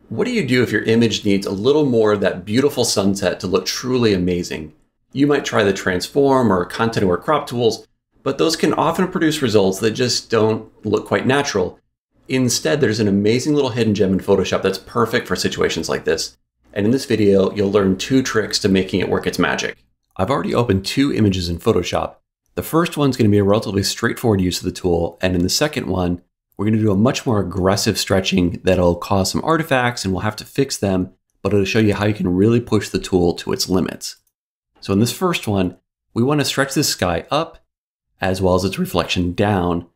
What do you do if your image needs a little more of that beautiful sunset to look truly amazing? You might try the transform or content-aware crop tools, but those can often produce results that just don't look quite natural. Instead, there's an amazing little hidden gem in Photoshop that's perfect for situations like this. And in this video, you'll learn 2 tricks to making it work its magic. I've already opened 2 images in Photoshop. The first one's going to be a relatively straightforward use of the tool, and in the second one, we're going to do a much more aggressive stretching that'll cause some artifacts and we'll have to fix them, but it'll show you how you can really push the tool to its limits. So in this first one, we want to stretch the sky up as well as its reflection down,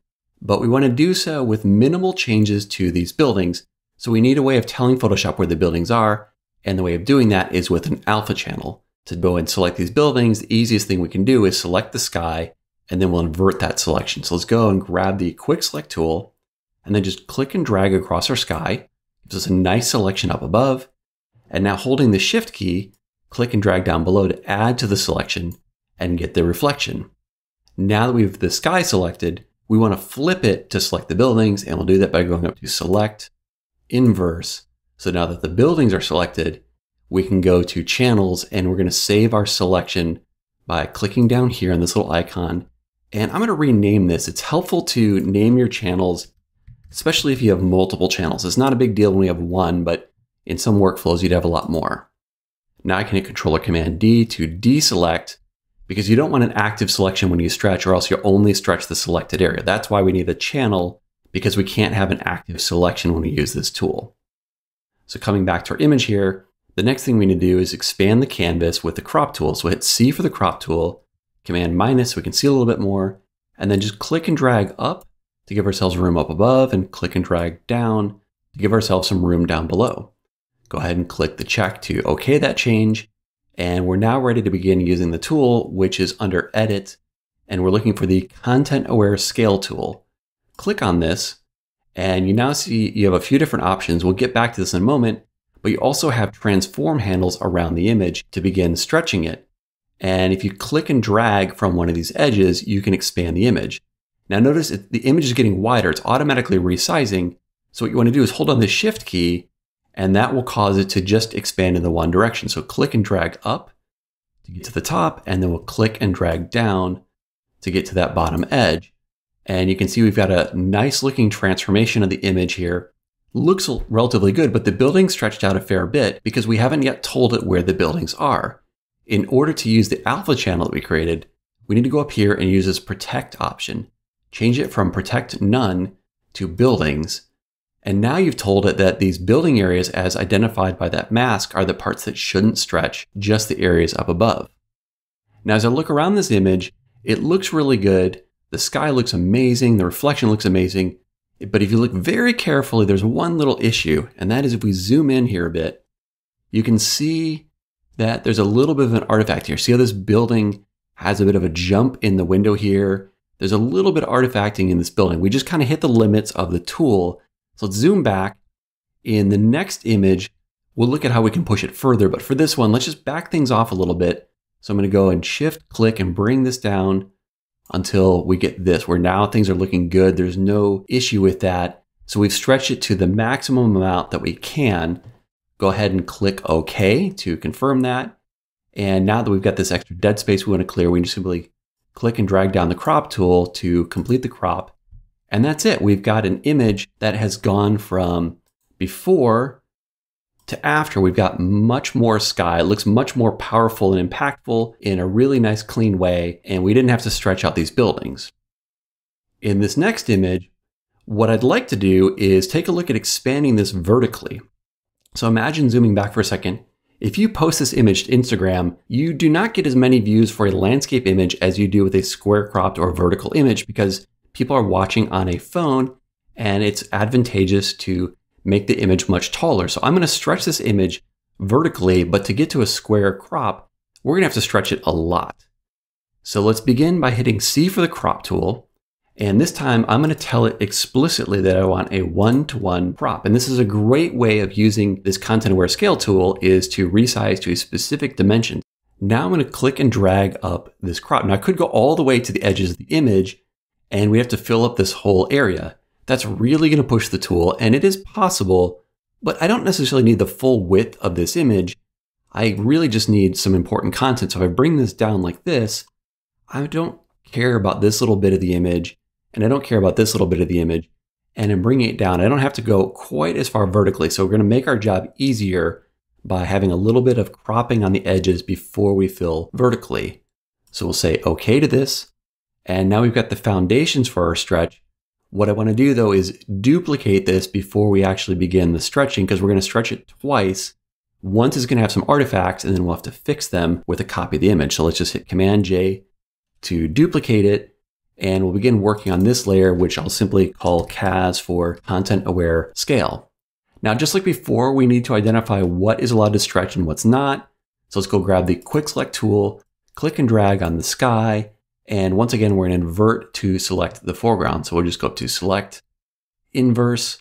but we want to do so with minimal changes to these buildings. So we need a way of telling Photoshop where the buildings are, and the way of doing that is with an alpha channel. To go and select these buildings, the easiest thing we can do is select the sky, and then we'll invert that selection. So let's go and grab the quick select tool, and then just click and drag across our sky. Gives us a nice selection up above. And now holding the shift key, click and drag down below to add to the selection and get the reflection. Now that we have the sky selected, we want to flip it to select the buildings, and we'll do that by going up to select, inverse. So now that the buildings are selected, we can go to channels, and we're going to save our selection by clicking down here on this little icon. And I'm going to rename this. It's helpful to name your channels, especially if you have multiple channels. It's not a big deal when we have one, but in some workflows, you'd have a lot more. Now I can hit Control or Command D to deselect, because you don't want an active selection when you stretch, or else you'll only stretch the selected area. That's why we need a channel, because we can't have an active selection when we use this tool. So coming back to our image here, the next thing we need to do is expand the canvas with the crop tool. So hit C for the crop tool, Command minus so we can see a little bit more, and then just click and drag up to give ourselves room up above, and click and drag down to give ourselves some room down below. Go ahead and click the check to OK that change. And we're now ready to begin using the tool, which is under Edit, and we're looking for the Content Aware Scale tool. Click on this, and you now see you have a few different options. We'll get back to this in a moment, but you also have transform handles around the image to begin stretching it. And if you click and drag from one of these edges, you can expand the image. Now notice the image is getting wider. It's automatically resizing. So what you want to do is hold on the Shift key, and that will cause it to just expand in the one direction. So click and drag up to get to the top, and then we'll click and drag down to get to that bottom edge. And you can see we've got a nice looking transformation of the image here. Looks relatively good, but the building stretched out a fair bit because we haven't yet told it where the buildings are. In order to use the alpha channel that we created, we need to go up here and use this protect option. Change it from protect none to buildings. And now you've told it that these building areas as identified by that mask are the parts that shouldn't stretch, just the areas up above. Now as I look around this image, it looks really good. The sky looks amazing. The reflection looks amazing. But if you look very carefully, there's one little issue. And that is if we zoom in here a bit, you can see that there's a little bit of an artifact here. See how this building has a bit of a jump in the window here? There's a little bit of artifacting in this building. We just kind of hit the limits of the tool. So let's zoom back. In the next image, we'll look at how we can push it further. But for this one, let's just back things off a little bit. So I'm going to go and shift click and bring this down until we get this, where now things are looking good. There's no issue with that. So we've stretched it to the maximum amount that we can. Go ahead and click OK to confirm that. And now that we've got this extra dead space we want to clear, we can just simply click and drag down the crop tool to complete the crop. And that's it. We've got an image that has gone from before to after. We've got much more sky. It looks much more powerful and impactful in a really nice, clean way. And we didn't have to stretch out these buildings. In this next image, what I'd like to do is take a look at expanding this vertically. So imagine zooming back for a second. If you post this image to Instagram, you do not get as many views for a landscape image as you do with a square cropped or vertical image, because people are watching on a phone and it's advantageous to make the image much taller. So I'm going to stretch this image vertically, but to get to a square crop, we're going to have to stretch it a lot. So let's begin by hitting C for the crop tool. And this time I'm going to tell it explicitly that I want a 1-to-1 crop. And this is a great way of using this content aware scale tool, is to resize to a specific dimension. Now I'm going to click and drag up this crop. Now I could go all the way to the edges of the image, and we have to fill up this whole area. That's really going to push the tool, and it is possible But I don't necessarily need the full width of this image. I really just need some important content. So if I bring this down like this, I don't care about this little bit of the image, and I don't care about this little bit of the image. And in bringing it down, I don't have to go quite as far vertically. So we're going to make our job easier by having a little bit of cropping on the edges before we fill vertically. So we'll say OK to this. And now we've got the foundations for our stretch. What I want to do though is duplicate this before we actually begin the stretching, because we're going to stretch it twice. Once it's going to have some artifacts, and then we'll have to fix them with a copy of the image. So let's just hit Command J to duplicate it. And we'll begin working on this layer, which I'll simply call CAS for Content Aware Scale. Now, just like before, we need to identify what is allowed to stretch and what's not. So let's go grab the Quick Select tool, click and drag on the sky. And once again, we're going to invert to select the foreground. So we'll just go up to Select, Inverse.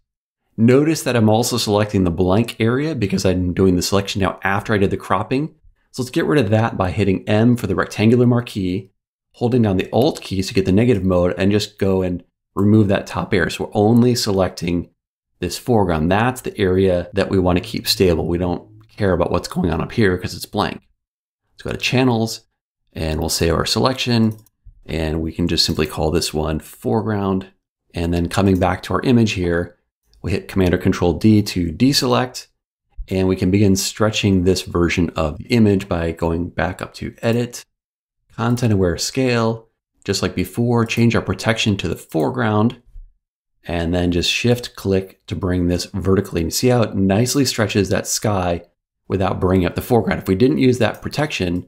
Notice that I'm also selecting the blank area because I'm doing the selection now after I did the cropping. So let's get rid of that by hitting M for the rectangular marquee, holding down the Alt key to get the negative mode, and just go and remove that top area. So we're only selecting this foreground. That's the area that we want to keep stable. We don't care about what's going on up here because it's blank. Let's go to Channels, and we'll save our selection, and we can just simply call this one foreground. And then coming back to our image here, we hit Command or Control D to deselect, and we can begin stretching this version of the image by going back up to Edit, Content Aware Scale. Just like before, change our protection to the foreground, and then just Shift click to bring this vertically. And you see how it nicely stretches that sky without bringing up the foreground. If we didn't use that protection,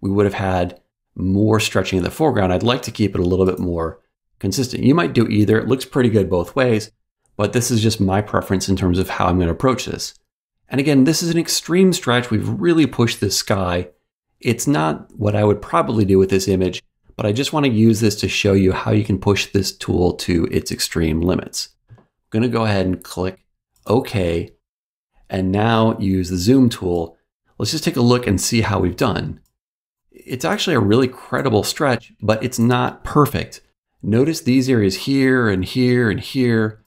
we would have had more stretching in the foreground. I'd like to keep it a little bit more consistent. You might do either. It looks pretty good both ways, but this is just my preference in terms of how I'm going to approach this. And again, this is an extreme stretch. We've really pushed this sky. It's not what I would probably do with this image, but I just want to use this to show you how you can push this tool to its extreme limits. I'm going to go ahead and click OK, and now use the zoom tool. Let's just take a look and see how we've done. It's actually a really credible stretch, but it's not perfect. Notice these areas here and here and here.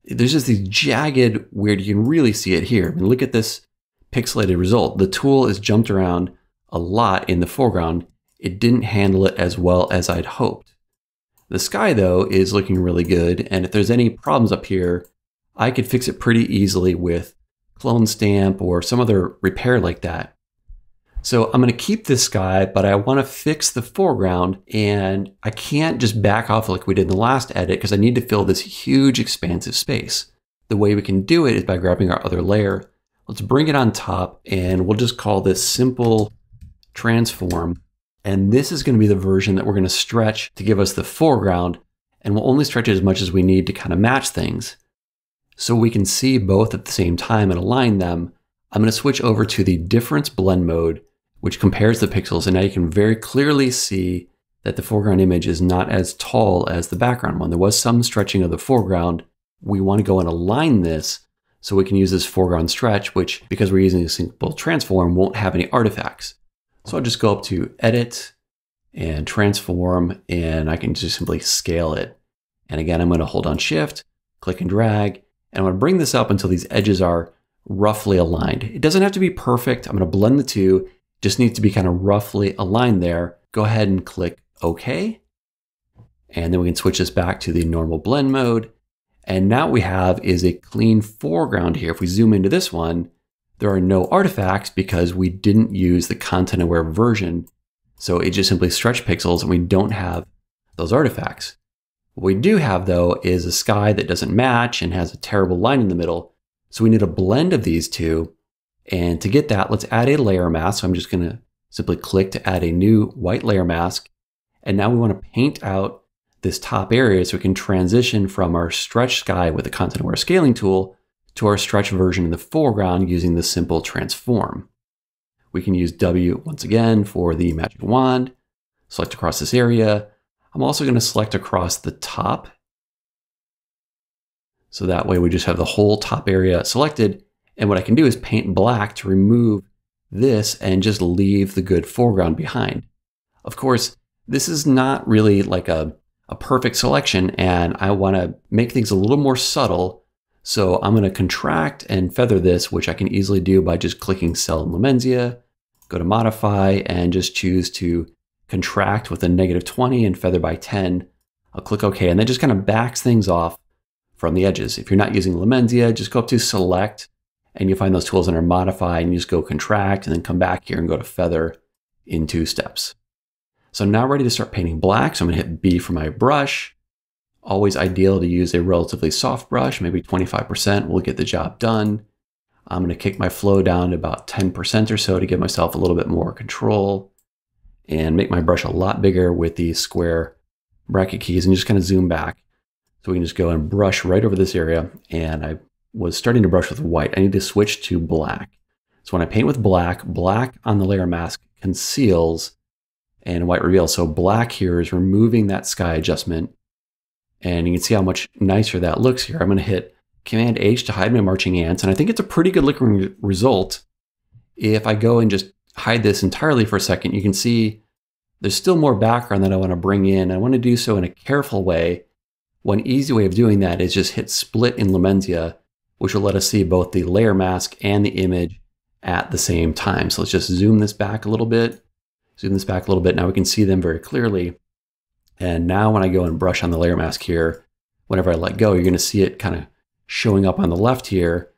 There's just these jagged where you can really see it here. I mean, look at this pixelated result. The tool is jumped around a lot in the foreground. It didn't handle it as well as I'd hoped. The sky though is looking really good, and if there's any problems up here, I could fix it pretty easily with clone stamp or some other repair like that. So I'm going to keep this sky, but I want to fix the foreground, and I can't just back off like we did in the last edit because I need to fill this huge expansive space. The way we can do it is by grabbing our other layer. Let's bring it on top, and we'll just call this Simple Transform. And this is going to be the version that we're going to stretch to give us the foreground, and we'll only stretch it as much as we need to kind of match things. So we can see both at the same time and align them, I'm going to switch over to the Difference Blend mode, which compares the pixels, and now you can very clearly see that the foreground image is not as tall as the background one. There was some stretching of the foreground. We want to go and align this so we can use this foreground stretch, which, because we're using a simple transform, won't have any artifacts. So I'll just go up to Edit and Transform, and I can just simply scale it. And again, I'm going to hold on Shift, click and drag, and I'm going to bring this up until these edges are roughly aligned. It doesn't have to be perfect. I'm going to blend the two. Just needs to be kind of roughly aligned there. Go ahead and click OK. And then we can switch this back to the normal blend mode. And now what we have is a clean foreground here. If we zoom into this one, there are no artifacts because we didn't use the content aware version. So it just simply stretched pixels, and we don't have those artifacts. What we do have though is a sky that doesn't match and has a terrible line in the middle. So we need a blend of these two. And to get that, let's add a layer mask. So I'm just going to simply click to add a new white layer mask. And now we want to paint out this top area so we can transition from our stretch sky with the content aware scaling tool to our stretch version in the foreground using the simple transform. We can use W once again for the magic wand, select across this area. I'm also going to select across the top. So that way we just have the whole top area selected. And what I can do is paint black to remove this and just leave the good foreground behind. Of course, this is not really like a perfect selection, and I want to make things a little more subtle. So I'm going to contract and feather this, which I can easily do by just clicking Cell in Lumenzia, go to Modify, and just choose to contract with a -20 and feather by 10. I'll click OK, and that just kind of backs things off from the edges. If you're not using Lumenzia, just go up to Select, and you'll find those tools under Modify, and you just go Contract, and then come back here and go to Feather in 2 steps. So I'm now ready to start painting black, so I'm going to hit B for my brush. Always ideal to use a relatively soft brush, maybe 25% will get the job done. I'm going to kick my flow down to about 10% or so to give myself a little bit more control and make my brush a lot bigger with these square bracket keys, and just kind of zoom back. So we can just go and brush right over this area. And I was starting to brush with white. I need to switch to black. So when I paint with black, black on the layer mask conceals and white reveals. So black here is removing that sky adjustment. And you can see how much nicer that looks here. I'm going to hit Command H to hide my marching ants. And I think it's a pretty good looking result. If I go and just hide this entirely for a second, you can see there's still more background that I want to bring in. I want to do so in a careful way. One easy way of doing that is just hit Split in Lumenzia, which will let us see both the layer mask and the image at the same time. So let's just zoom this back a little bit. Zoom this back a little bit. Now we can see them very clearly. And now when I go and brush on the layer mask here, whenever I let go, you're going to see it kind of showing up on the left here.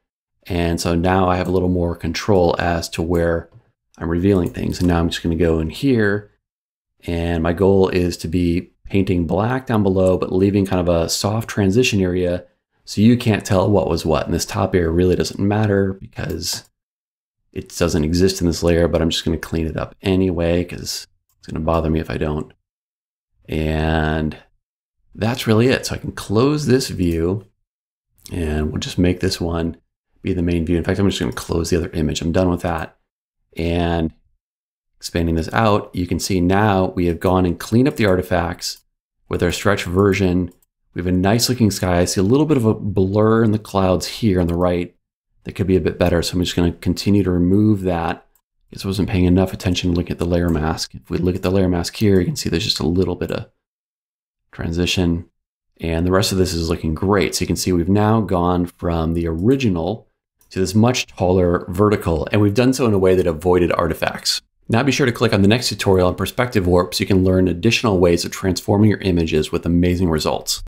And so now I have a little more control as to where I'm revealing things. And now I'm just going to go in here. And my goal is to be painting black down below, but leaving kind of a soft transition area so you can't tell what was what. And this top area really doesn't matter because it doesn't exist in this layer, but I'm just going to clean it up anyway because it's going to bother me if I don't. And that's really it. So I can close this view and we'll just make this one be the main view. In fact, I'm just going to close the other image. I'm done with that. And expanding this out, you can see now we have gone and cleaned up the artifacts with our stretch version. We have a nice looking sky. I see a little bit of a blur in the clouds here on the right that could be a bit better. So I'm just going to continue to remove that. I guess I wasn't paying enough attention to look at the layer mask. If we look at the layer mask here, you can see there's just a little bit of transition. And the rest of this is looking great. So you can see we've now gone from the original to this much taller vertical, and we've done so in a way that avoided artifacts. Now be sure to click on the next tutorial on perspective warp so you can learn additional ways of transforming your images with amazing results.